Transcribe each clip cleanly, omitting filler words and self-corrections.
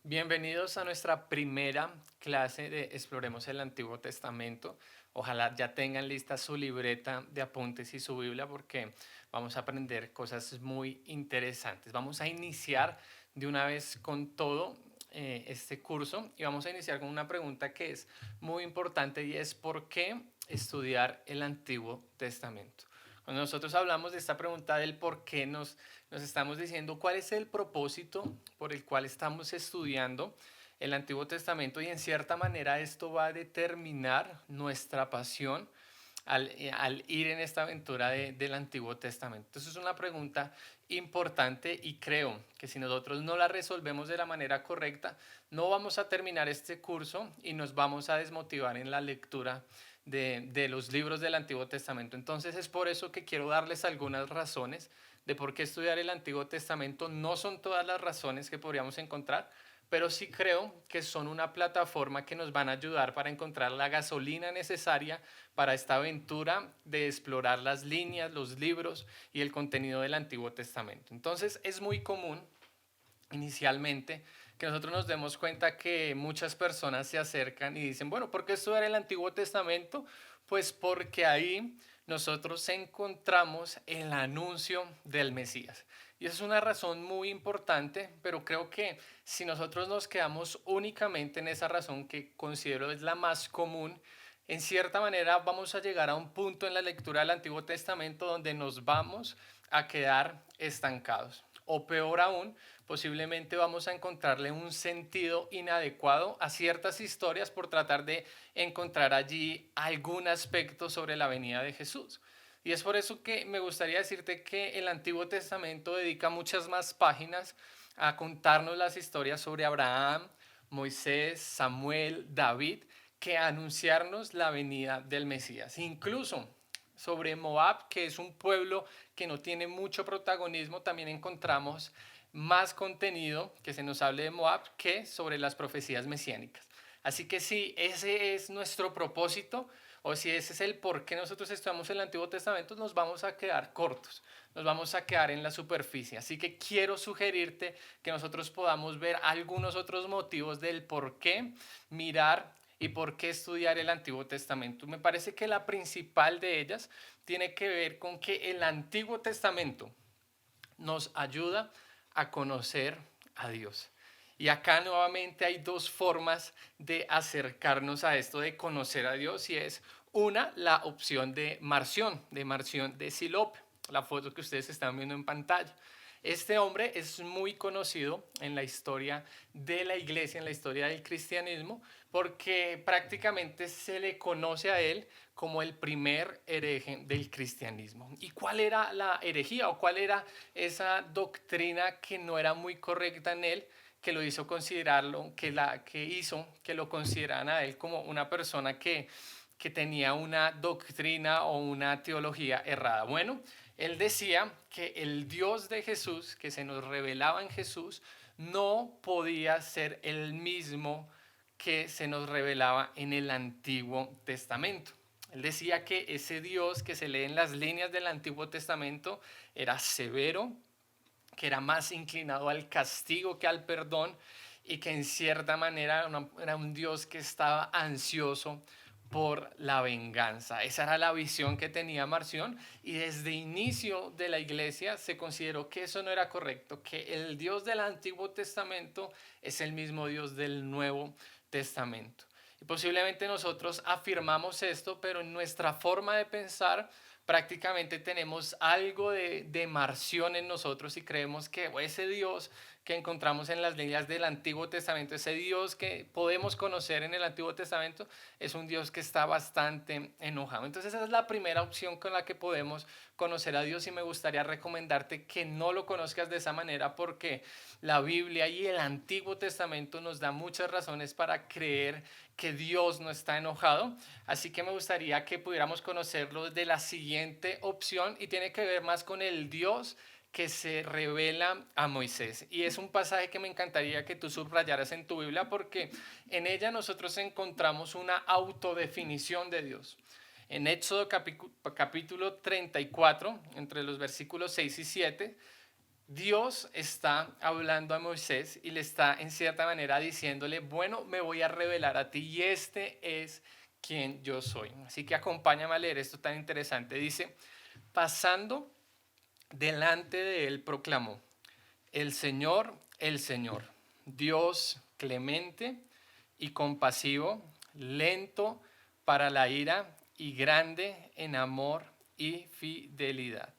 Bienvenidos a nuestra primera clase de Exploremos el Antiguo Testamento. Ojalá ya tengan lista su libreta de apuntes y su Biblia porque vamos a aprender cosas muy interesantes. Vamos a iniciar de una vez con todo este curso y vamos a iniciar con una pregunta que es muy importante y es ¿por qué estudiar el Antiguo Testamento? Cuando nosotros hablamos de esta pregunta del por qué nos estamos diciendo cuál es el propósito por el cual estamos estudiando el Antiguo Testamento y en cierta manera esto va a determinar nuestra pasión al ir en esta aventura del Antiguo Testamento. Entonces es una pregunta importante y creo que si nosotros no la resolvemos de la manera correcta, no vamos a terminar este curso y nos vamos a desmotivar en la lectura de los libros del Antiguo Testamento. Entonces es por eso que quiero darles algunas razones de por qué estudiar el Antiguo Testamento. No son todas las razones que podríamos encontrar, pero sí creo que son una plataforma que nos van a ayudar para encontrar la gasolina necesaria para esta aventura de explorar las líneas, los libros y el contenido del Antiguo Testamento. Entonces es muy común inicialmente que nosotros nos demos cuenta que muchas personas se acercan y dicen, bueno, ¿por qué estudiar el Antiguo Testamento? Pues porque ahí nosotros encontramos el anuncio del Mesías. Y esa es una razón muy importante, pero creo que si nosotros nos quedamos únicamente en esa razón que considero es la más común, en cierta manera vamos a llegar a un punto en la lectura del Antiguo Testamento donde nos vamos a quedar estancados. O peor aún, posiblemente vamos a encontrarle un sentido inadecuado a ciertas historias por tratar de encontrar allí algún aspecto sobre la venida de Jesús. Y es por eso que me gustaría decirte que el Antiguo Testamento dedica muchas más páginas a contarnos las historias sobre Abraham, Moisés, Samuel, David, que a anunciarnos la venida del Mesías. Incluso sobre Moab, que es un pueblo que no tiene mucho protagonismo, también encontramos más contenido que se nos hable de Moab que sobre las profecías mesiánicas. Así que si ese es nuestro propósito o si ese es el por qué nosotros estudiamos el Antiguo Testamento, nos vamos a quedar cortos, nos vamos a quedar en la superficie. Así que quiero sugerirte que nosotros podamos ver algunos otros motivos del por qué mirar y por qué estudiar el Antiguo Testamento. Me parece que la principal de ellas tiene que ver con que el Antiguo Testamento nos ayuda a conocer a Dios. Y acá nuevamente hay dos formas de acercarnos a esto de conocer a Dios y es una, la opción de Marción de Silope, la foto que ustedes están viendo en pantalla. Este hombre es muy conocido en la historia de la iglesia, en la historia del cristianismo, porque prácticamente se le conoce a él como el primer hereje del cristianismo. ¿Y cuál era la herejía o cuál era esa doctrina que no era muy correcta en él, que lo hizo considerarlo, que hizo que lo consideraran a él como una persona que tenía una doctrina o una teología errada? Bueno, él decía que el Dios de Jesús, que se nos revelaba en Jesús, no podía ser el mismo que se nos revelaba en el Antiguo Testamento. Él decía que ese Dios que se lee en las líneas del Antiguo Testamento era severo, que era más inclinado al castigo que al perdón y que en cierta manera era un Dios que estaba ansioso por la venganza. Esa era la visión que tenía Marción y desde inicio de la iglesia se consideró que eso no era correcto, que el Dios del Antiguo Testamento es el mismo Dios del Nuevo Testamento. Y posiblemente nosotros afirmamos esto, pero en nuestra forma de pensar prácticamente tenemos algo de Marción en nosotros y creemos que ese Dios que encontramos en las líneas del Antiguo Testamento, ese Dios que podemos conocer en el Antiguo Testamento, es un Dios que está bastante enojado. Entonces esa es la primera opción con la que podemos conocer a Dios y me gustaría recomendarte que no lo conozcas de esa manera porque la Biblia y el Antiguo Testamento nos da muchas razones para creer que Dios no está enojado. Así que me gustaría que pudiéramos conocerlo de la siguiente opción y tiene que ver más con el Dios que se revela a Moisés. Y es un pasaje que me encantaría que tú subrayaras en tu Biblia porque en ella nosotros encontramos una autodefinición de Dios. En Éxodo capítulo 34, entre los versículos 6 y 7, Dios está hablando a Moisés y le está en cierta manera diciéndole, bueno, me voy a revelar a ti y este es quien yo soy. Así que acompáñame a leer esto tan interesante. Dice, pasando delante de él proclamó, el Señor, Dios clemente y compasivo, lento para la ira y grande en amor y fidelidad,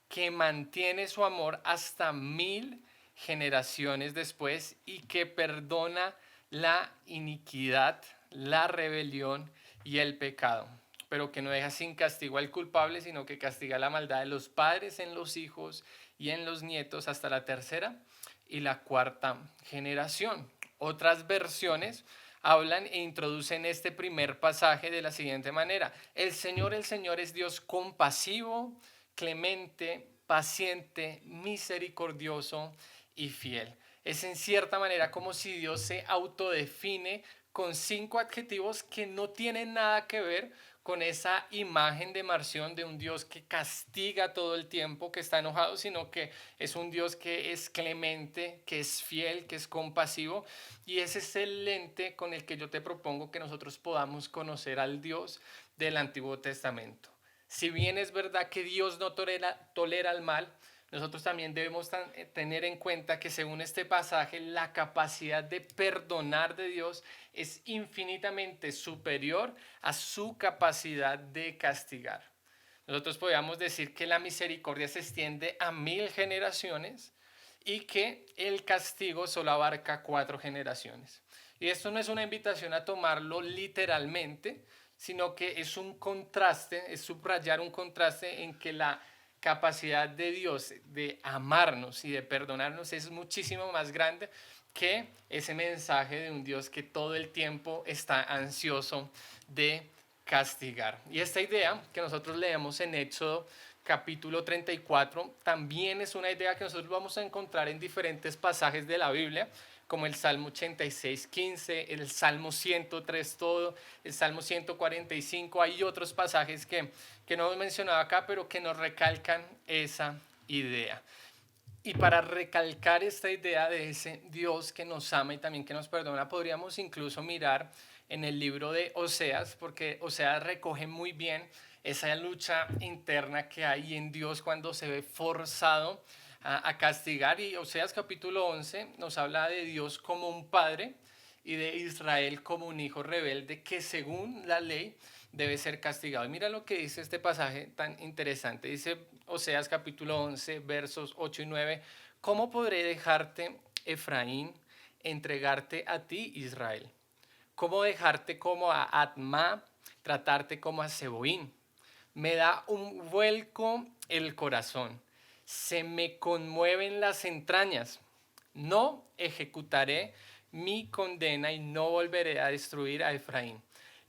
que mantiene su amor hasta 1000 generaciones después y que perdona la iniquidad, la rebelión y el pecado, pero que no deja sin castigo al culpable, sino que castiga la maldad de los padres en los hijos y en los nietos hasta la tercera y la cuarta generación. Otras versiones hablan e introducen este primer pasaje de la siguiente manera. El Señor es Dios compasivo, clemente, paciente, misericordioso y fiel. Es en cierta manera como si Dios se autodefine con 5 adjetivos que no tienen nada que ver con esa imagen de Marción de un Dios que castiga todo el tiempo, que está enojado, sino que es un Dios que es clemente, que es fiel, que es compasivo. Y ese es el lente con el que yo te propongo que nosotros podamos conocer al Dios del Antiguo Testamento. Si bien es verdad que Dios no tolera el mal, nosotros también debemos tener en cuenta que según este pasaje, la capacidad de perdonar de Dios es infinitamente superior a su capacidad de castigar. Nosotros podríamos decir que la misericordia se extiende a 1000 generaciones y que el castigo solo abarca 4 generaciones. Y esto no es una invitación a tomarlo literalmente, sino que es un contraste, es subrayar un contraste en que la capacidad de Dios de amarnos y de perdonarnos es muchísimo más grande que ese mensaje de un Dios que todo el tiempo está ansioso de castigar. Y esta idea que nosotros leemos en Éxodo capítulo 34 también es una idea que nosotros vamos a encontrar en diferentes pasajes de la Biblia, como el Salmo 86:15, el Salmo 103 todo, el Salmo 145. Hay otros pasajes que no hemos mencionado acá, pero que nos recalcan esa idea. Y para recalcar esta idea de ese Dios que nos ama y también que nos perdona, podríamos incluso mirar en el libro de Oseas, porque Oseas recoge muy bien esa lucha interna que hay en Dios cuando se ve forzado a castigar. Y Oseas capítulo 11 nos habla de Dios como un padre y de Israel como un hijo rebelde que según la ley debe ser castigado. Y mira lo que dice este pasaje tan interesante. Dice Oseas capítulo 11, versos 8 y 9. ¿Cómo podré dejarte, Efraín, entregarte a ti, Israel? ¿Cómo dejarte como a Atma, tratarte como a Seboín? Me da un vuelco el corazón, se me conmueven las entrañas. No ejecutaré mi condena y no volveré a destruir a Efraín,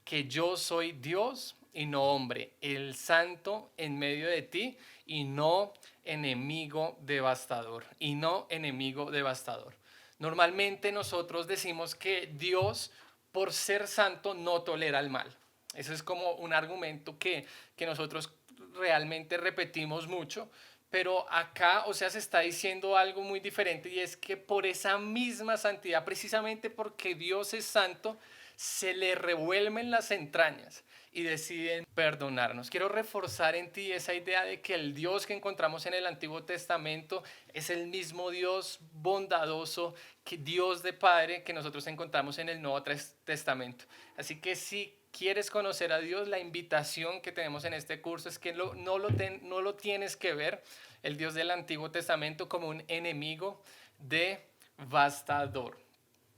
que yo soy Dios y no hombre, el santo en medio de ti y no enemigo devastador, y no enemigo devastador. Normalmente nosotros decimos que Dios, por ser santo, no tolera el mal. Eso es como un argumento que nosotros realmente repetimos mucho, pero acá, o sea, se está diciendo algo muy diferente y es que por esa misma santidad, precisamente porque Dios es santo, se le revuelven las entrañas y deciden perdonarnos. Quiero reforzar en ti esa idea de que el Dios que encontramos en el Antiguo Testamento es el mismo Dios bondadoso, que Dios de Padre que nosotros encontramos en el Nuevo Testamento. Así que si quieres conocer a Dios, la invitación que tenemos en este curso es que no lo tienes que ver, el Dios del Antiguo Testamento, como un enemigo devastador.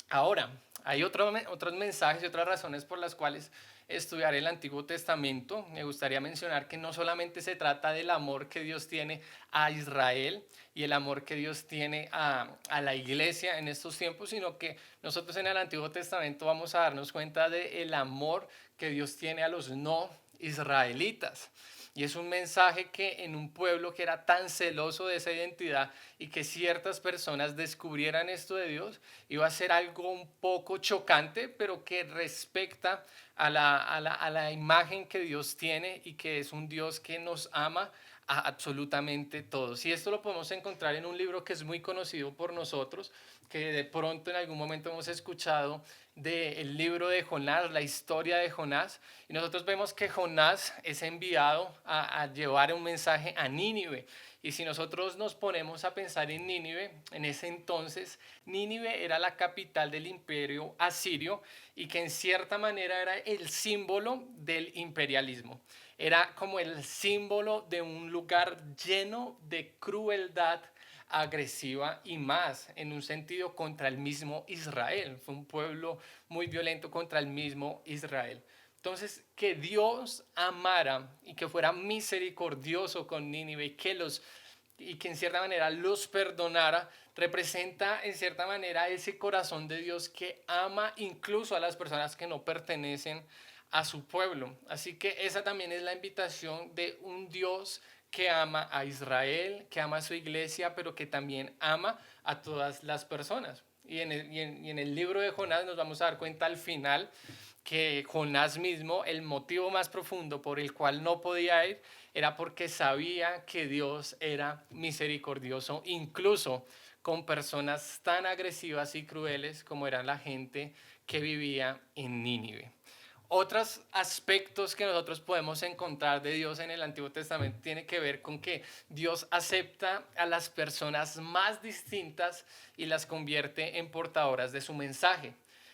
Ahora, hay otros mensajes y otras razones por las cuales estudiar el Antiguo Testamento. Me gustaría mencionar que no solamente se trata del amor que Dios tiene a Israel y el amor que Dios tiene a la iglesia en estos tiempos, sino que nosotros en el Antiguo Testamento vamos a darnos cuenta del amor que Dios tiene a los no israelitas. Y es un mensaje que en un pueblo que era tan celoso de esa identidad y que ciertas personas descubrieran esto de Dios, iba a ser algo un poco chocante, pero que respecta a la imagen que Dios tiene y que es un Dios que nos ama a absolutamente todos. Y esto lo podemos encontrar en un libro que es muy conocido por nosotros, que de pronto en algún momento hemos escuchado del libro de Jonás, la historia de Jonás. Y nosotros vemos que Jonás es enviado a llevar un mensaje a Nínive. Y si nosotros nos ponemos a pensar en Nínive, en ese entonces, Nínive era la capital del imperio asirio y que en cierta manera era el símbolo del imperialismo. Era como el símbolo de un lugar lleno de crueldad agresiva y más en un sentido contra el mismo Israel. Fue un pueblo muy violento contra el mismo Israel. Entonces, que Dios amara y que fuera misericordioso con Nínive y que en cierta manera los perdonara, representa en cierta manera ese corazón de Dios que ama incluso a las personas que no pertenecen a su pueblo. Así que esa también es la invitación de un Dios que ama a Israel, que ama a su iglesia, pero que también ama a todas las personas. Y en el libro de Jonás nos vamos a dar cuenta al final que Jonás mismo, el motivo más profundo por el cual no podía ir, era porque sabía que Dios era misericordioso, incluso con personas tan agresivas y crueles como era la gente que vivía en Nínive. Otros aspectos que nosotros podemos encontrar de Dios en el Antiguo Testamento tiene que ver con que Dios acepta a las personas más distintas y las convierte en portadoras de su mensaje.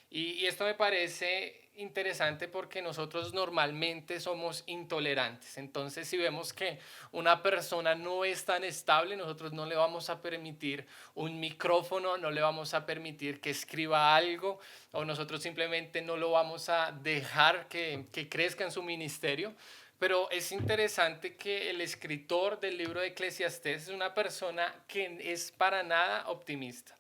Y esto me parece interesante porque nosotros normalmente somos intolerantes. Entonces, si vemos que una persona no es tan estable, nosotros no le vamos a permitir un micrófono, no le vamos a permitir que escriba algo, o nosotros simplemente no lo vamos a dejar que crezca en su ministerio. Pero es interesante que el escritor del libro de Eclesiastés es una persona que es para nada optimista.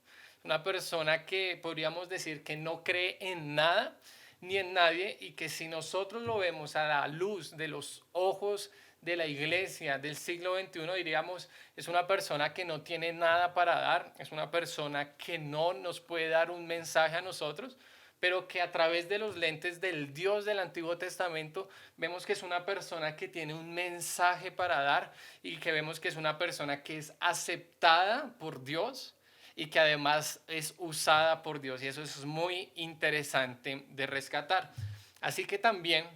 Una persona que podríamos decir que no cree en nada ni en nadie y que si nosotros lo vemos a la luz de los ojos de la iglesia del siglo XXI, diríamos, es una persona que no tiene nada para dar, es una persona que no nos puede dar un mensaje a nosotros, pero que a través de los lentes del Dios del Antiguo Testamento vemos que es una persona que tiene un mensaje para dar y que vemos que es una persona que es aceptada por Dios y que además es usada por Dios y eso es muy interesante de rescatar. Así que también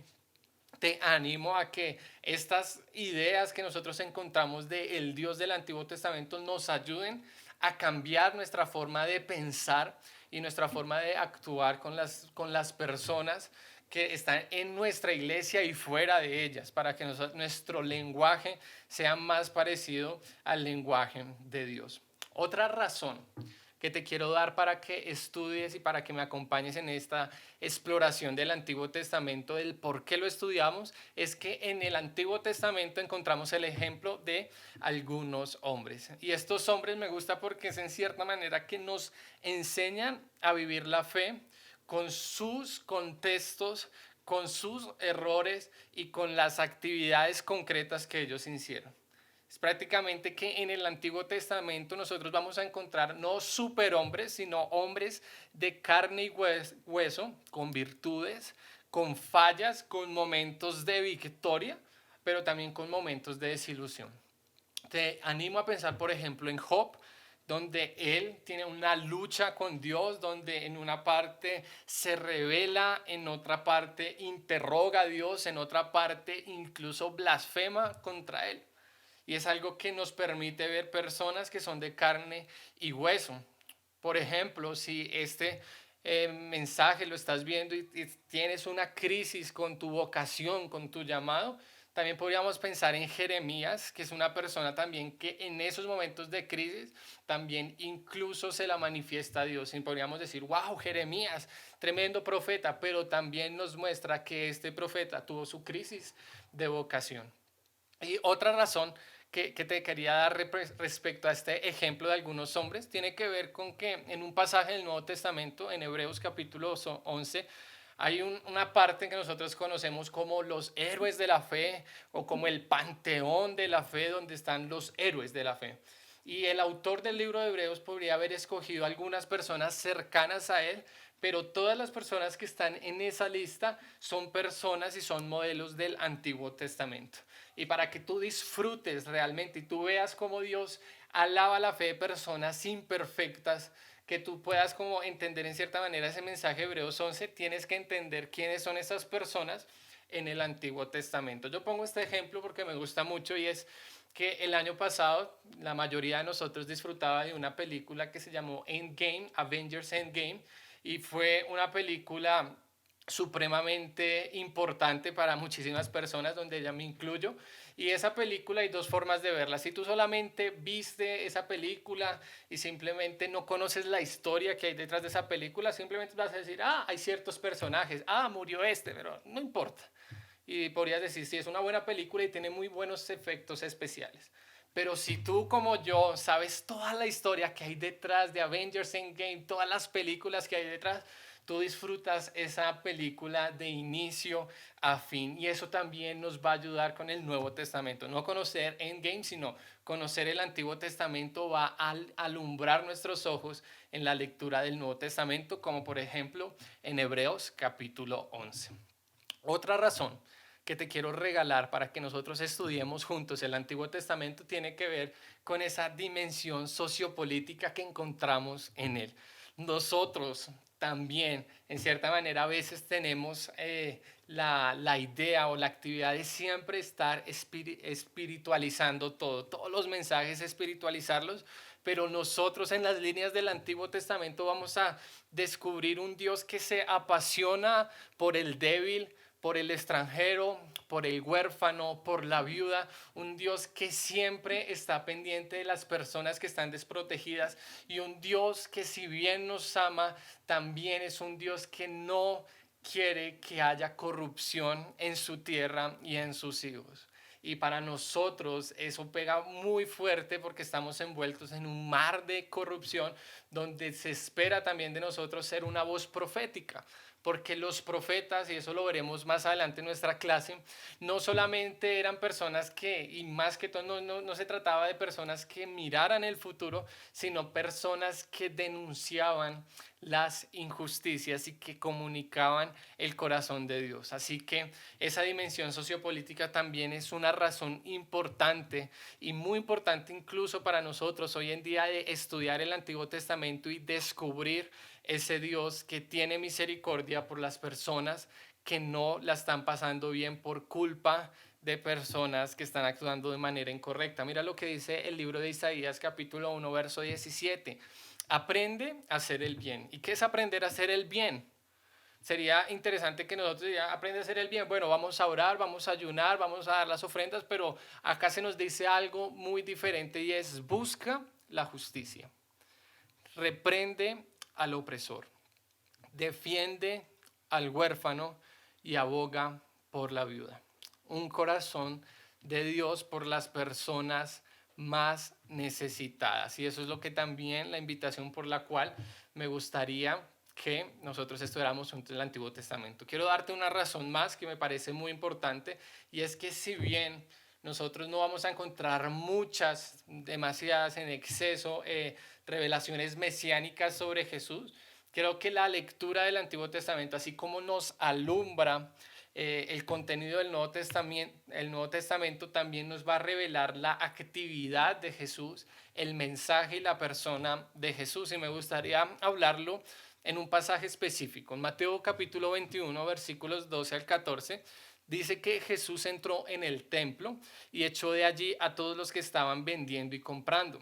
te animo a que estas ideas que nosotros encontramos del Dios del Antiguo Testamento nos ayuden a cambiar nuestra forma de pensar y nuestra forma de actuar con las personas que están en nuestra iglesia y fuera de ellas, para que nuestro lenguaje sea más parecido al lenguaje de Dios. Otra razón que te quiero dar para que estudies y para que me acompañes en esta exploración del Antiguo Testamento, del por qué lo estudiamos, es que en el Antiguo Testamento encontramos el ejemplo de algunos hombres. Y estos hombres me gusta porque es en cierta manera que nos enseñan a vivir la fe con sus contextos, con sus errores y con las actividades concretas que ellos hicieron. Es prácticamente que en el Antiguo Testamento nosotros vamos a encontrar no superhombres, sino hombres de carne y hueso, con virtudes, con fallas, con momentos de victoria, pero también con momentos de desilusión. Te animo a pensar, por ejemplo, en Job, donde él tiene una lucha con Dios, donde en una parte se revela, en otra parte interroga a Dios, en otra parte incluso blasfema contra él. Y es algo que nos permite ver personas que son de carne y hueso. Por ejemplo, si este mensaje lo estás viendo y tienes una crisis con tu vocación, con tu llamado, también podríamos pensar en Jeremías, que es una persona también que en esos momentos de crisis también incluso se la manifiesta a Dios. Y podríamos decir, wow, Jeremías, tremendo profeta, pero también nos muestra que este profeta tuvo su crisis de vocación. Y otra razón que te quería dar respecto a este ejemplo de algunos hombres tiene que ver con que en un pasaje del Nuevo Testamento, en Hebreos capítulo 11, hay una parte que nosotros conocemos como los héroes de la fe o como el panteón de la fe donde están los héroes de la fe. Y el autor del libro de Hebreos podría haber escogido algunas personas cercanas a él, pero todas las personas que están en esa lista son personas y son modelos del Antiguo Testamento. y para que tú disfrutes realmente y tú veas cómo Dios alaba la fe de personas imperfectas, que tú puedas como entender en cierta manera ese mensaje de Hebreos 11, tienes que entender quiénes son esas personas en el Antiguo Testamento. Yo pongo este ejemplo porque me gusta mucho y es que el año pasado la mayoría de nosotros disfrutaba de una película que se llamó Endgame, Avengers Endgame, y fue una película supremamente importante para muchísimas personas, donde ya me incluyo. Y esa película hay dos formas de verla. Si tú solamente viste esa película y simplemente no conoces la historia que hay detrás de esa película, simplemente vas a decir, ah, hay ciertos personajes, ah, murió este, pero no importa. Y podrías decir, sí, es una buena película y tiene muy buenos efectos especiales. Pero si tú como yo sabes toda la historia que hay detrás de Avengers Endgame, todas las películas que hay detrás, tú disfrutas esa película de inicio a fin. Y eso también nos va a ayudar con el Nuevo Testamento. No conocer Endgame, sino conocer el Antiguo Testamento va a alumbrar nuestros ojos en la lectura del Nuevo Testamento, como por ejemplo en Hebreos capítulo 11. Otra razón que te quiero regalar para que nosotros estudiemos juntos el Antiguo Testamento tiene que ver con esa dimensión sociopolítica que encontramos en él. Nosotros también, en cierta manera, a veces tenemos la idea o la actividad de siempre estar espiritualizando todo, todos los mensajes espiritualizarlos, pero nosotros en las líneas del Antiguo Testamento vamos a descubrir un Dios que se apasiona por el débil, por el extranjero, por el huérfano, por la viuda, un Dios que siempre está pendiente de las personas que están desprotegidas y un Dios que si bien nos ama, también es un Dios que no quiere que haya corrupción en su tierra y en sus hijos. Y para nosotros eso pega muy fuerte porque estamos envueltos en un mar de corrupción donde se espera también de nosotros ser una voz profética, porque los profetas, y eso lo veremos más adelante en nuestra clase, no solamente eran personas que, y más que todo, no se trataba de personas que miraran el futuro, sino personas que denunciaban las injusticias y que comunicaban el corazón de Dios. Así que esa dimensión sociopolítica también es una razón importante y muy importante incluso para nosotros hoy en día de estudiar el Antiguo Testamento y descubrir ese Dios que tiene misericordia por las personas que no la están pasando bien por culpa de personas que están actuando de manera incorrecta. Mira lo que dice el libro de Isaías capítulo 1 verso 17. Aprende a hacer el bien. ¿Y qué es aprender a hacer el bien? Sería interesante que nosotros ya aprende a hacer el bien. Bueno, vamos a orar, vamos a ayunar, vamos a dar las ofrendas, pero acá se nos dice algo muy diferente y es busca la justicia, reprende al opresor, defiende al huérfano y aboga por la viuda. Un corazón de Dios por las personas más necesitadas. Y eso es lo que también la invitación por la cual me gustaría que nosotros estudiáramos juntos el Antiguo Testamento. Quiero darte una razón más que me parece muy importante y es que si bien nosotros no vamos a encontrar muchas, demasiadas en exceso, revelaciones mesiánicas sobre Jesús, creo que la lectura del Antiguo Testamento, así como nos alumbra el contenido del Nuevo Testamento, el Nuevo Testamento también nos va a revelar la actividad de Jesús, el mensaje y la persona de Jesús. Y me gustaría hablarlo en un pasaje específico. En Mateo capítulo 21, versículos 12 al 14, dice que Jesús entró en el templo y echó de allí a todos los que estaban vendiendo y comprando.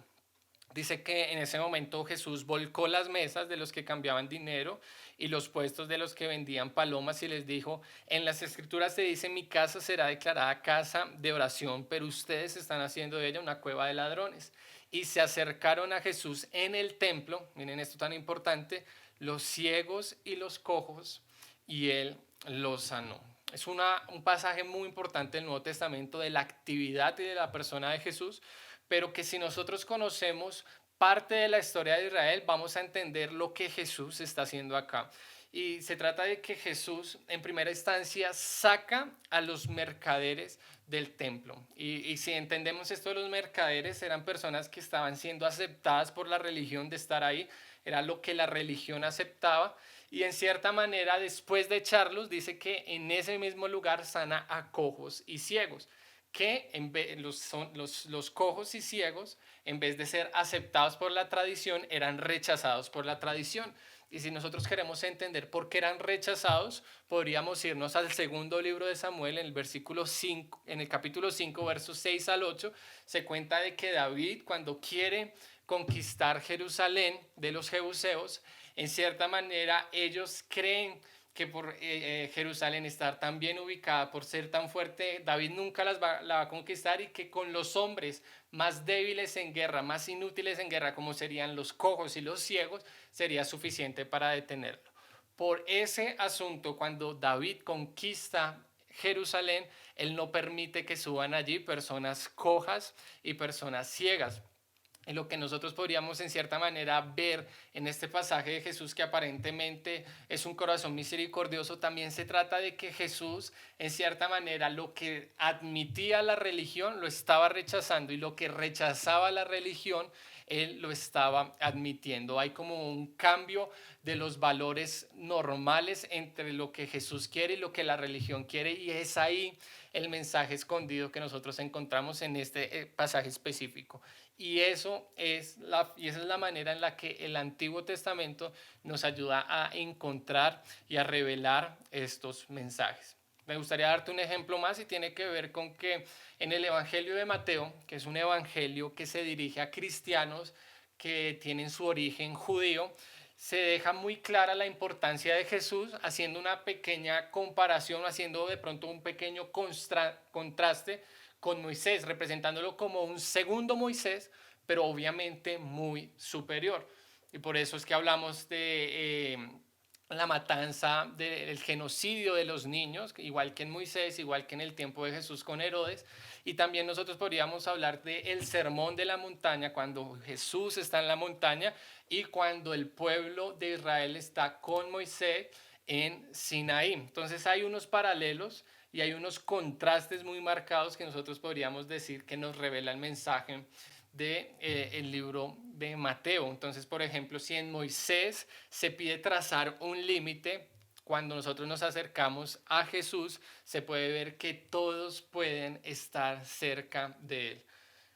Dice que en ese momento Jesús volcó las mesas de los que cambiaban dinero y los puestos de los que vendían palomas y les dijo, en las escrituras se dice, mi casa será declarada casa de oración, pero ustedes están haciendo de ella una cueva de ladrones. Y se acercaron a Jesús en el templo, miren esto tan importante, los ciegos y los cojos, y él los sanó. Es un pasaje muy importante del Nuevo Testamento de la actividad y de la persona de Jesús, pero que si nosotros conocemos parte de la historia de Israel, vamos a entender lo que Jesús está haciendo acá. Y se trata de que Jesús en primera instancia saca a los mercaderes del templo. Y si entendemos esto de los mercaderes, eran personas que estaban siendo aceptadas por la religión de estar ahí, era lo que la religión aceptaba. Y en cierta manera, después de echarlos, dice que en ese mismo lugar sana a cojos y ciegos. que los cojos y ciegos, en vez de ser aceptados por la tradición, eran rechazados por la tradición. Y si nosotros queremos entender por qué eran rechazados, podríamos irnos al segundo libro de Samuel, en el versículo 5, en el capítulo 5, versos 6 al 8, se cuenta de que David, cuando quiere conquistar Jerusalén de los jebuseos, en cierta manera ellos creen que por Jerusalén estar tan bien ubicada, por ser tan fuerte, David nunca la va a conquistar, y que con los hombres más débiles en guerra, más inútiles en guerra, como serían los cojos y los ciegos, sería suficiente para detenerlo. Por ese asunto, cuando David conquista Jerusalén, él no permite que suban allí personas cojas y personas ciegas. Y lo que nosotros podríamos en cierta manera ver en este pasaje de Jesús, que aparentemente es un corazón misericordioso, también se trata de que Jesús en cierta manera lo que admitía la religión lo estaba rechazando, y lo que rechazaba la religión él lo estaba admitiendo. Hay como un cambio de los valores normales entre lo que Jesús quiere y lo que la religión quiere, y es ahí el mensaje escondido que nosotros encontramos en este pasaje específico. Y esa es la manera en la que el Antiguo Testamento nos ayuda a encontrar y a revelar estos mensajes. Me gustaría darte un ejemplo más, y tiene que ver con que en el Evangelio de Mateo, que es un evangelio que se dirige a cristianos que tienen su origen judío, se deja muy clara la importancia de Jesús, haciendo una pequeña comparación, haciendo de pronto un pequeño contraste con Moisés, representándolo como un segundo Moisés, pero obviamente muy superior. Y por eso es que hablamos de la matanza, del genocidio de los niños, igual que en Moisés, igual que en el tiempo de Jesús con Herodes. Y también nosotros podríamos hablar del sermón de la montaña, cuando Jesús está en la montaña y cuando el pueblo de Israel está con Moisés en Sinaí. Entonces hay unos paralelos y hay unos contrastes muy marcados que nosotros podríamos decir que nos revela el mensaje del libro de Mateo. Entonces, por ejemplo, si en Moisés se pide trazar un límite, cuando nosotros nos acercamos a Jesús, se puede ver que todos pueden estar cerca de él.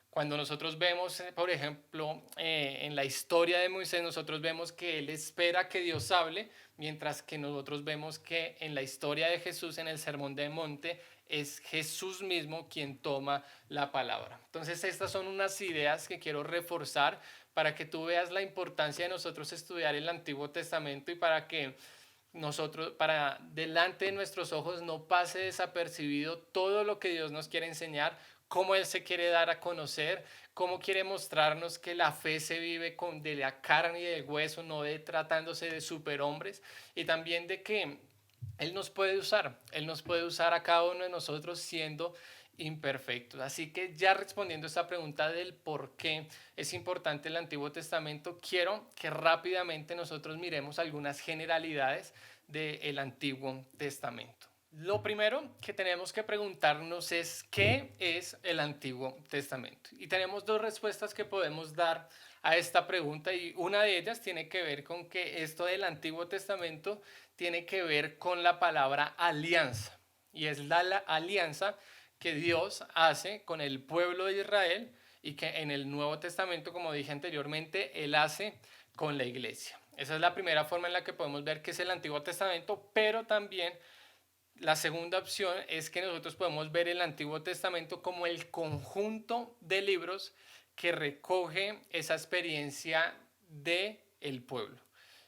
Cuando nosotros vemos, por ejemplo, en la historia de Moisés, nosotros vemos que él espera que Dios hable, mientras que nosotros vemos que en la historia de Jesús, en el Sermón del Monte, es Jesús mismo quien toma la palabra. Entonces, estas son unas ideas que quiero reforzar para que tú veas la importancia de nosotros estudiar el Antiguo Testamento, y para que nosotros, para delante de nuestros ojos, no pase desapercibido todo lo que Dios nos quiere enseñar, cómo Él se quiere dar a conocer, cómo quiere mostrarnos que la fe se vive de la carne y del hueso, no de tratándose de superhombres, y también de que Él nos puede usar a cada uno de nosotros siendo imperfectos. Así que, ya respondiendo a esta pregunta del por qué es importante el Antiguo Testamento, quiero que rápidamente nosotros miremos algunas generalidades del Antiguo Testamento. Lo primero que tenemos que preguntarnos es: ¿qué es el Antiguo Testamento? Y tenemos dos respuestas que podemos dar a esta pregunta, y una de ellas tiene que ver con que esto del Antiguo Testamento tiene que ver con la palabra alianza, y es la alianza que Dios hace con el pueblo de Israel, y que en el Nuevo Testamento, como dije anteriormente, Él hace con la iglesia. Esa es la primera forma en la que podemos ver qué es el Antiguo Testamento, pero también la segunda opción es que nosotros podemos ver el Antiguo Testamento como el conjunto de libros que recoge esa experiencia del pueblo.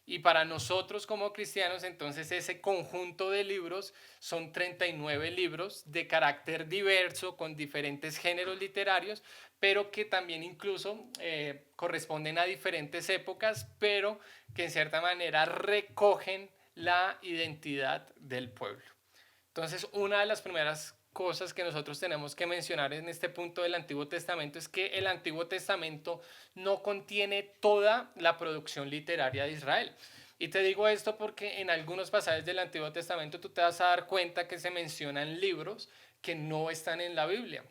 Y para nosotros como cristianos, entonces, ese conjunto de libros son 39 libros de carácter diverso, con diferentes géneros literarios, pero que también incluso corresponden a diferentes épocas, pero que en cierta manera recogen la identidad del pueblo. Entonces, una de las primeras cosas que nosotros tenemos que mencionar en este punto del Antiguo Testamento es que el Antiguo Testamento no contiene toda la producción literaria de Israel. Y te digo esto porque en algunos pasajes del Antiguo Testamento tú te vas a dar cuenta que se mencionan libros que no están en la Biblia.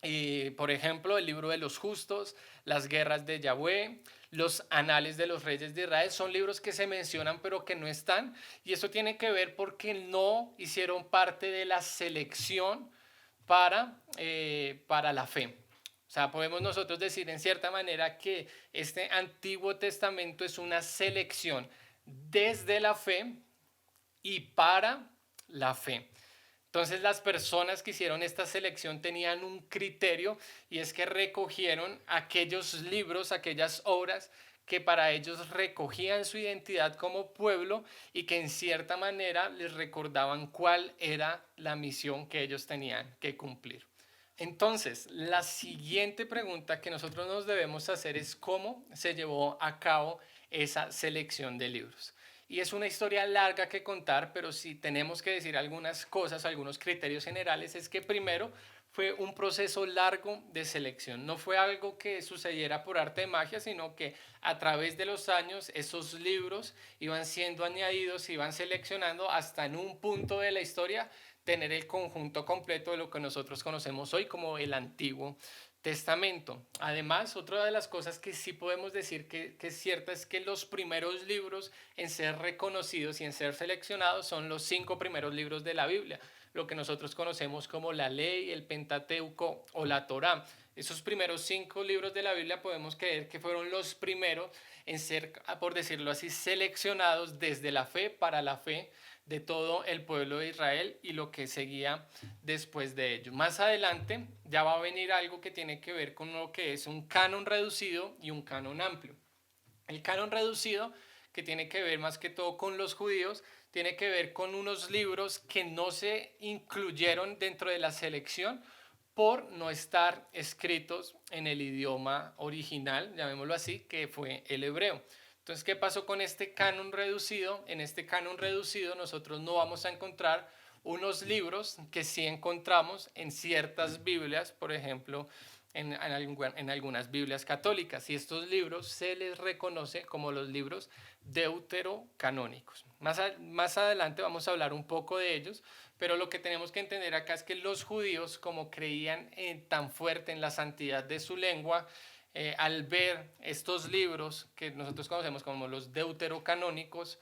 Y, por ejemplo, el libro de los justos, las guerras de Yahweh, los anales de los reyes de Israel, son libros que se mencionan pero que no están, y eso tiene que ver porque no hicieron parte de la selección para la fe. O sea, podemos nosotros decir en cierta manera que este Antiguo Testamento es una selección desde la fe y para la fe. Entonces las personas que hicieron esta selección tenían un criterio, y es que recogieron aquellos libros, aquellas obras que para ellos recogían su identidad como pueblo y que en cierta manera les recordaban cuál era la misión que ellos tenían que cumplir. Entonces, la siguiente pregunta que nosotros nos debemos hacer es cómo se llevó a cabo esa selección de libros. Y es una historia larga que contar, pero si tenemos que decir algunas cosas, algunos criterios generales, es que primero fue un proceso largo de selección. No fue algo que sucediera por arte de magia, sino que a través de los años esos libros iban siendo añadidos, iban seleccionando hasta en un punto de la historia tener el conjunto completo de lo que nosotros conocemos hoy como el Antiguo Testamento. Además, otra de las cosas que sí podemos decir que es cierta es que los primeros libros en ser reconocidos y en ser seleccionados son los 5 primeros libros de la Biblia, lo que nosotros conocemos como la Ley, el Pentateuco o la Torá. Esos primeros 5 libros de la Biblia podemos creer que fueron los primeros en ser, por decirlo así, seleccionados desde la fe para la fe de todo el pueblo de Israel y lo que seguía después de ello. Más adelante ya va a venir algo que tiene que ver con lo que es un canon reducido y un canon amplio. El canon reducido, que tiene que ver más que todo con los judíos, tiene que ver con unos libros que no se incluyeron dentro de la selección por no estar escritos en el idioma original, llamémoslo así, que fue el hebreo. Entonces, ¿qué pasó con este canon reducido? En este canon reducido nosotros no vamos a encontrar unos libros que sí encontramos en ciertas Biblias, por ejemplo, en algunas Biblias católicas, y estos libros se les reconoce como los libros deuterocanónicos. Más adelante vamos a hablar un poco de ellos, pero lo que tenemos que entender acá es que los judíos, como creían tan fuerte en la santidad de su lengua, al ver estos libros que nosotros conocemos como los deuterocanónicos,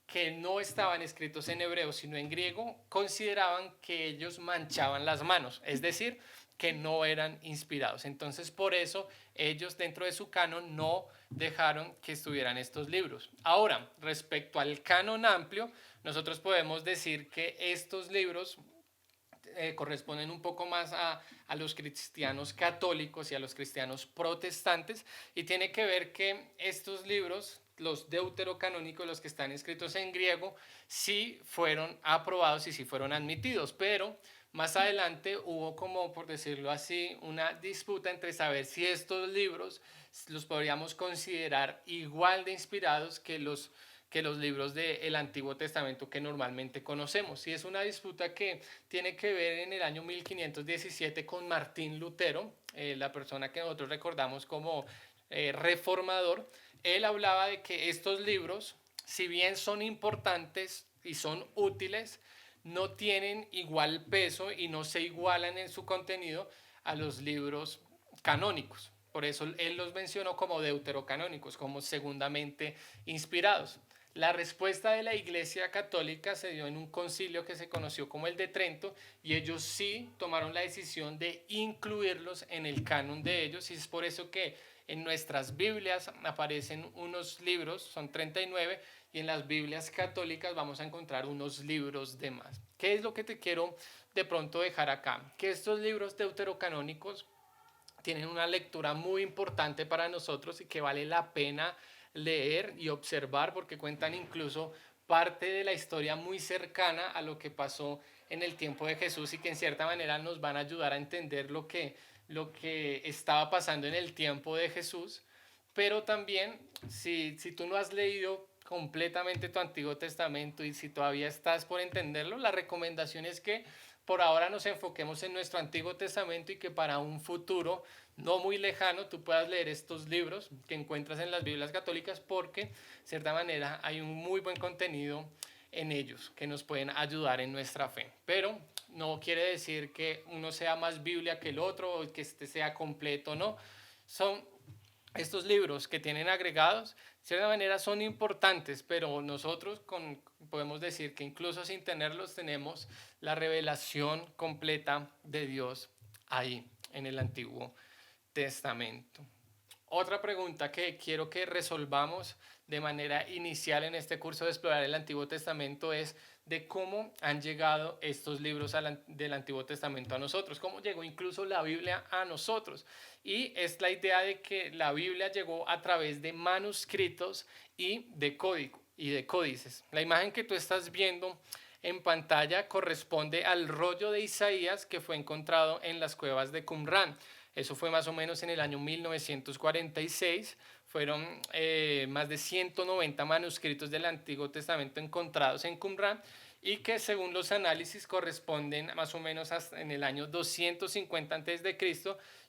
que no estaban escritos en hebreo sino en griego, consideraban que ellos manchaban las manos, es decir, que no eran inspirados. Entonces, por eso ellos dentro de su canon no dejaron que estuvieran estos libros. Ahora, respecto al canon amplio, nosotros podemos decir que estos libros corresponden un poco más a los cristianos católicos y a los cristianos protestantes, y tiene que ver que estos libros, los deuterocanónicos, los que están escritos en griego, sí fueron aprobados y sí fueron admitidos, pero más adelante hubo, como por decirlo así, una disputa entre saber si estos libros los podríamos considerar igual de inspirados que los libros del Antiguo Testamento que normalmente conocemos. Y es una disputa que tiene que ver en el año 1517 con Martín Lutero, la persona que nosotros recordamos como reformador. Él hablaba de que estos libros, si bien son importantes y son útiles, no tienen igual peso y no se igualan en su contenido a los libros canónicos. Por eso él los mencionó como deuterocanónicos, como segundamente inspirados. La respuesta de la Iglesia Católica se dio en un concilio que se conoció como el de Trento, y ellos sí tomaron la decisión de incluirlos en el canon de ellos, y es por eso que en nuestras Biblias aparecen unos libros, son 39, y en las Biblias católicas vamos a encontrar unos libros de más. ¿Qué es lo que te quiero de pronto dejar acá? Que estos libros deuterocanónicos tienen una lectura muy importante para nosotros y que vale la pena leer y observar, porque cuentan incluso parte de la historia muy cercana a lo que pasó en el tiempo de Jesús, y que en cierta manera nos van a ayudar a entender lo que estaba pasando en el tiempo de Jesús. Pero también, si tú no has leído completamente tu Antiguo Testamento y si todavía estás por entenderlo, la recomendación es que por ahora nos enfoquemos en nuestro Antiguo Testamento, y que para un futuro no muy lejano tú puedas leer estos libros que encuentras en las Biblias católicas, porque de cierta manera hay un muy buen contenido en ellos que nos pueden ayudar en nuestra fe. Pero no quiere decir que uno sea más Biblia que el otro o que este sea completo, no. Son estos libros que tienen agregados, de cierta manera son importantes, pero nosotros podemos decir que incluso sin tenerlos tenemos la revelación completa de Dios ahí en el Antiguo Testamento. Otra pregunta que quiero que resolvamos de manera inicial en este curso de explorar el Antiguo Testamento es de cómo han llegado estos libros del Antiguo Testamento a nosotros, cómo llegó incluso la Biblia a nosotros. Y es la idea de que la Biblia llegó a través de manuscritos y de código y de códices. La imagen que tú estás viendo en pantalla corresponde al rollo de Isaías que fue encontrado en las cuevas de Qumran. Eso fue más o menos en el año 1946. Fueron más de 190 manuscritos del Antiguo Testamento encontrados en Qumran y que según los análisis corresponden más o menos hasta en el año 250 a.C.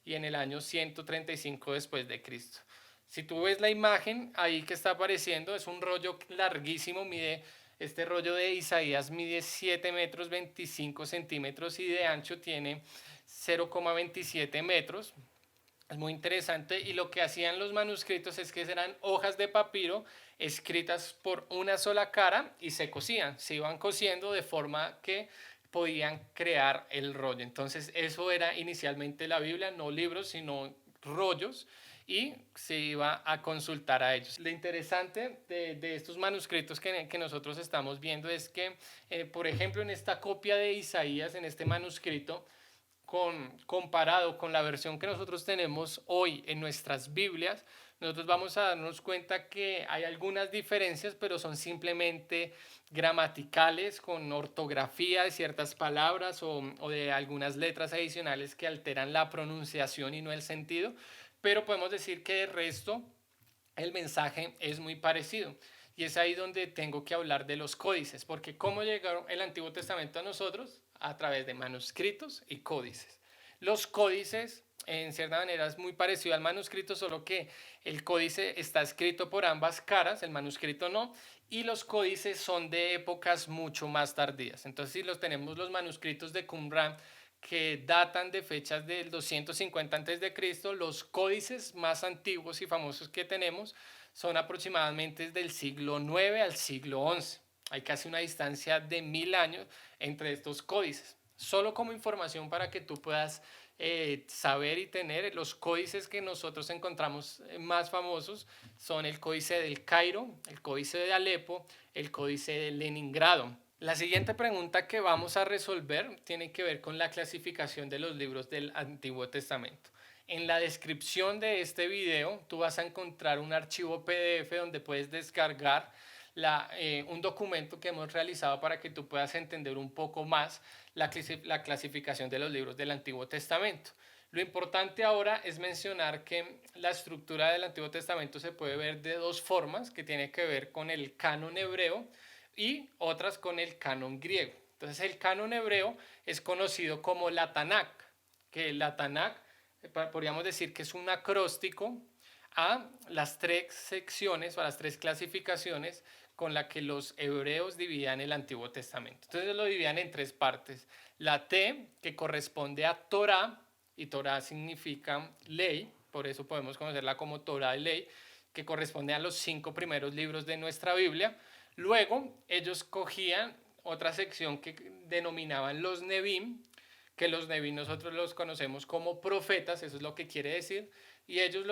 y en el año 135 después de Cristo. Si tú ves la imagen ahí que está apareciendo, es un rollo larguísimo, este rollo de Isaías mide 7 metros 25 centímetros y de ancho tiene 0,27 metros. Es muy interesante y lo que hacían los manuscritos es que eran hojas de papiro escritas por una sola cara y se cosían, se iban cosiendo de forma que podían crear el rollo. Entonces eso era inicialmente la Biblia, no libros, sino rollos y se iba a consultar a ellos. Lo interesante de estos manuscritos que nosotros estamos viendo es que, por ejemplo, en esta copia de Isaías, en este manuscrito, comparado con la versión que nosotros tenemos hoy en nuestras Biblias, nosotros vamos a darnos cuenta que hay algunas diferencias, pero son simplemente gramaticales, con ortografía de ciertas palabras o de algunas letras adicionales que alteran la pronunciación y no el sentido, pero podemos decir que de resto el mensaje es muy parecido. Y es ahí donde tengo que hablar de los códices, porque ¿cómo llegaron el Antiguo Testamento a nosotros? A través de manuscritos y códices. Los códices, en cierta manera, es muy parecido al manuscrito, solo que el códice está escrito por ambas caras, el manuscrito no, y los códices son de épocas mucho más tardías. Entonces, si los tenemos los manuscritos de Qumran, que datan de fechas del 250 a.C., los códices más antiguos y famosos que tenemos son aproximadamente del siglo IX al siglo XI. Hay casi una distancia de 1000 años entre estos códices. Solo como información para que tú puedas saber y tener los códices que nosotros encontramos más famosos son el códice del Cairo, el códice de Alepo, el códice de Leningrado. La siguiente pregunta que vamos a resolver tiene que ver con la clasificación de los libros del Antiguo Testamento. En la descripción de este video tú vas a encontrar un archivo PDF donde puedes descargar un documento que hemos realizado para que tú puedas entender un poco más la clasificación de los libros del Antiguo Testamento. Lo importante ahora es mencionar que la estructura del Antiguo Testamento se puede ver de dos formas, que tiene que ver con el canon hebreo y otras con el canon griego. Entonces el canon hebreo es conocido como la Tanakh, que la Tanakh podríamos decir que es un acróstico a las tres secciones o a las tres clasificaciones con la que los hebreos dividían el Antiguo Testamento. Entonces lo dividían en tres partes. La T, que corresponde a Torá, y Torá significa ley, por eso podemos conocerla como Torá de ley, que corresponde a los 5 primeros libros de nuestra Biblia. Luego ellos cogían otra sección que denominaban los Nebim, que los Nebim nosotros los conocemos como profetas, eso es lo que quiere decir, y ellos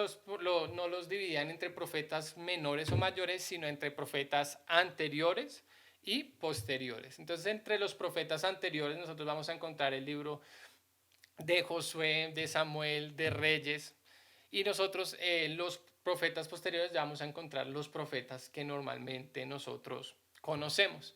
no los dividían entre profetas menores o mayores, sino entre profetas anteriores y posteriores. Entonces, entre los profetas anteriores nosotros vamos a encontrar el libro de Josué, de Samuel, de Reyes, y nosotros los profetas posteriores ya vamos a encontrar los profetas que normalmente nosotros conocemos.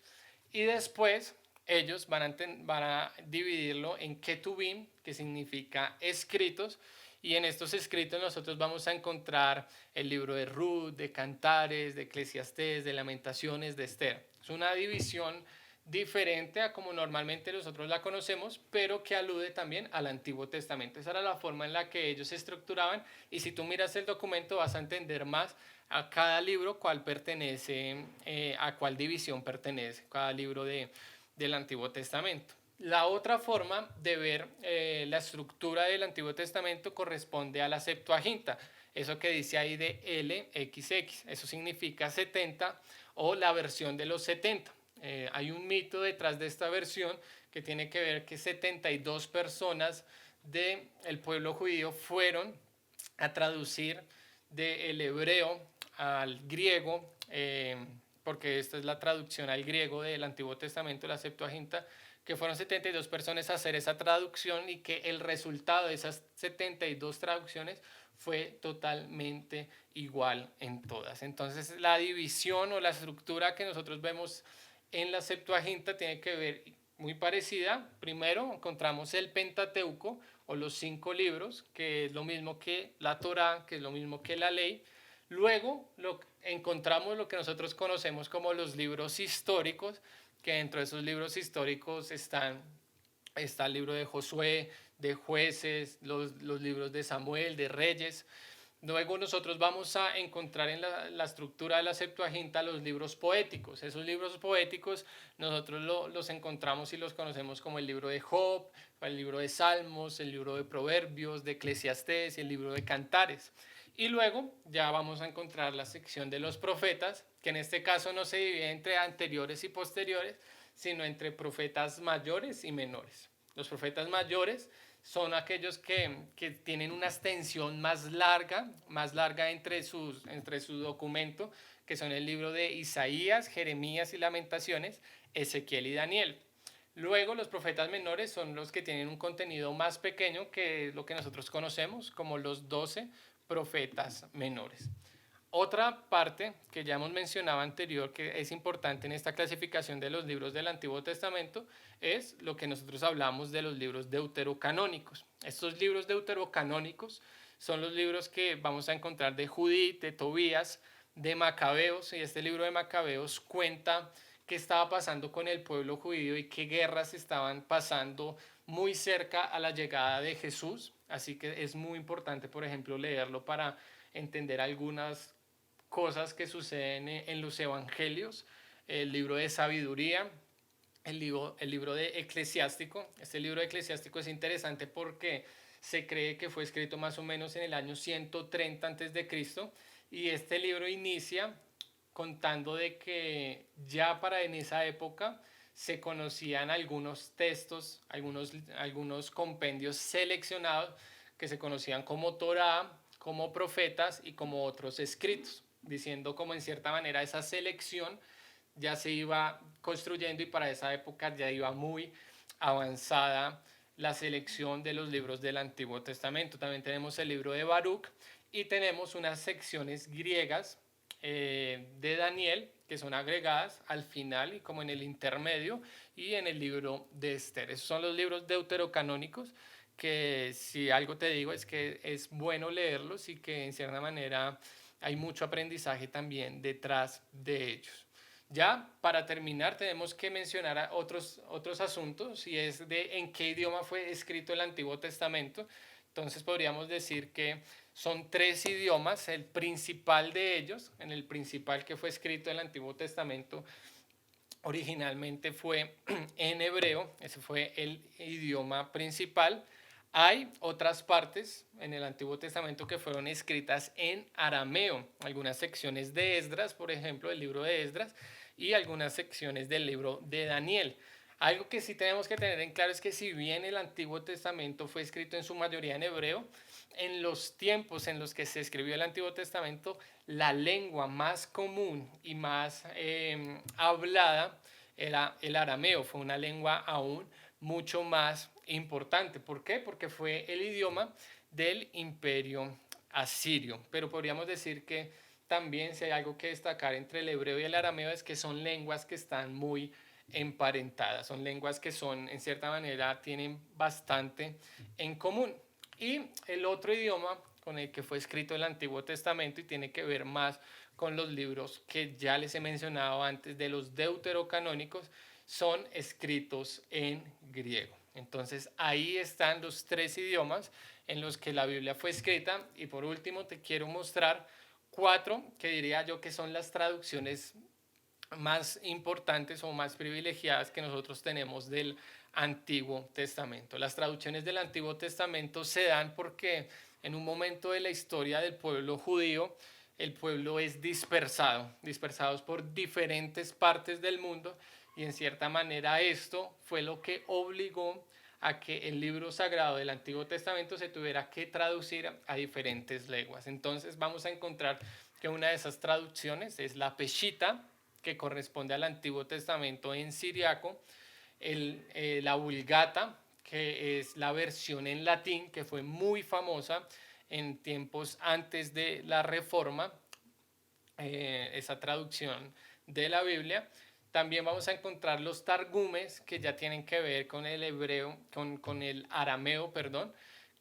Y después ellos van a dividirlo en Ketubim, que significa escritos, y en estos escritos nosotros vamos a encontrar el libro de Ruth, de Cantares, de Eclesiastés, de Lamentaciones, de Esther. Es una división diferente a como normalmente nosotros la conocemos, pero que alude también al Antiguo Testamento. Esa era la forma en la que ellos se estructuraban, y si tú miras el documento vas a entender más a cada libro cuál pertenece, a cuál división pertenece cada libro del Antiguo Testamento. La otra forma de ver la estructura del Antiguo Testamento corresponde a la Septuaginta. eso que dice ahí de LXX, eso significa 70 o la versión de los 70. Hay un mito detrás de esta versión que tiene que ver que 72 personas del pueblo judío fueron a traducir del hebreo al griego, porque esta es la traducción al griego del Antiguo Testamento, la Septuaginta, que fueron 72 personas a hacer esa traducción y que el resultado de esas 72 traducciones fue totalmente igual en todas. Entonces la división o la estructura que nosotros vemos en la Septuaginta tiene que ver muy parecida. Primero encontramos el Pentateuco o los 5 libros, que es lo mismo que la Torá, que es lo mismo que la ley. Luego encontramos lo que nosotros conocemos como los libros históricos, que dentro de esos libros históricos está el libro de Josué, de Jueces, los libros de Samuel, de Reyes. Luego nosotros vamos a encontrar en la estructura de la Septuaginta los libros poéticos. Esos libros poéticos nosotros los encontramos y los conocemos como el libro de Job, el libro de Salmos, el libro de Proverbios, de Eclesiastés y el libro de Cantares. Y luego ya vamos a encontrar la sección de los profetas, que en este caso no se divide entre anteriores y posteriores, sino entre profetas mayores y menores. Los profetas mayores son aquellos que tienen una extensión más larga entre su documento, que son el libro de Isaías, Jeremías y Lamentaciones, Ezequiel y Daniel. Luego los profetas menores son los que tienen un contenido más pequeño, que es lo que nosotros conocemos como los 12 profetas menores. Otra parte que ya hemos mencionado anterior, que es importante en esta clasificación de los libros del Antiguo Testamento, es lo que nosotros hablamos de los libros deuterocanónicos. Estos libros deuterocanónicos son los libros que vamos a encontrar de Judith, de Tobías, de Macabeos, y este libro de Macabeos cuenta qué estaba pasando con el pueblo judío y qué guerras estaban pasando muy cerca a la llegada de Jesús. Así que es muy importante, por ejemplo, leerlo para entender algunas cosas que suceden en los evangelios, el libro de sabiduría, el libro de Eclesiástico. Este libro de Eclesiástico es interesante porque se cree que fue escrito más o menos en el año 130 antes de Cristo, y este libro inicia contando de que ya para en esa época se conocían algunos textos, algunos compendios seleccionados que se conocían como Torá, como profetas y como otros escritos, diciendo como en cierta manera esa selección ya se iba construyendo y para esa época ya iba muy avanzada la selección de los libros del Antiguo Testamento. También tenemos el libro de Baruch y tenemos unas secciones griegas de Daniel que son agregadas al final y como en el intermedio y en el libro de Esther. Esos son los libros deuterocanónicos que, si algo te digo, es que es bueno leerlos y que en cierta manera hay mucho aprendizaje también detrás de ellos. Ya para terminar tenemos que mencionar otros asuntos, y es de en qué idioma fue escrito el Antiguo Testamento. Entonces podríamos decir que son 3 idiomas. El principal de ellos, en el principal que fue escrito el Antiguo Testamento, originalmente fue en hebreo. Ese fue el idioma principal. Hay otras partes en el Antiguo Testamento que fueron escritas en arameo, algunas secciones de Esdras, por ejemplo, el libro de Esdras, y algunas secciones del libro de Daniel. Algo que sí tenemos que tener en claro es que si bien el Antiguo Testamento fue escrito en su mayoría en hebreo, en los tiempos en los que se escribió el Antiguo Testamento, la lengua más común y más hablada era el arameo. Fue una lengua aún mucho más importante. ¿Por qué? Porque fue el idioma del imperio asirio. Pero podríamos decir que también, si hay algo que destacar entre el hebreo y el arameo, es que son lenguas que están muy emparentadas, son lenguas que son, en cierta manera, tienen bastante en común. Y el otro idioma con el que fue escrito el Antiguo Testamento, y tiene que ver más con los libros que ya les he mencionado antes, de los deuterocanónicos, son escritos en griego. Entonces ahí están los 3 idiomas en los que la Biblia fue escrita. Y por último te quiero mostrar 4 que diría yo que son las traducciones más importantes o más privilegiadas que nosotros tenemos del Antiguo Testamento. Las traducciones del Antiguo Testamento se dan porque en un momento de la historia del pueblo judío, el pueblo es dispersados por diferentes partes del mundo, y en cierta manera esto fue lo que obligó a que el libro sagrado del Antiguo Testamento se tuviera que traducir a diferentes lenguas. Entonces vamos a encontrar que una de esas traducciones es la Peshita, que corresponde al Antiguo Testamento en siriaco, la Vulgata, que es la versión en latín, que fue muy famosa en tiempos antes de la Reforma, esa traducción de la Biblia. También vamos a encontrar los targumes, que ya tienen que ver con el hebreo, con el arameo, perdón,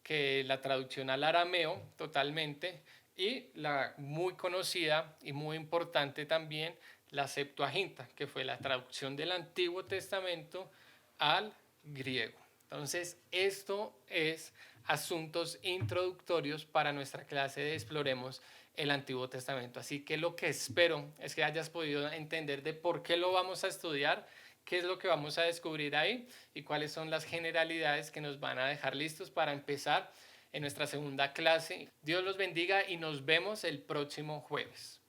que la traducción al arameo totalmente, y la muy conocida y muy importante también, la Septuaginta, que fue la traducción del Antiguo Testamento al griego. Entonces, esto es asuntos introductorios para nuestra clase de Exploremos el Antiguo Testamento. Así que lo que espero es que hayas podido entender de por qué lo vamos a estudiar, qué es lo que vamos a descubrir ahí y cuáles son las generalidades que nos van a dejar listos para empezar en nuestra segunda clase. Dios los bendiga y nos vemos el próximo jueves.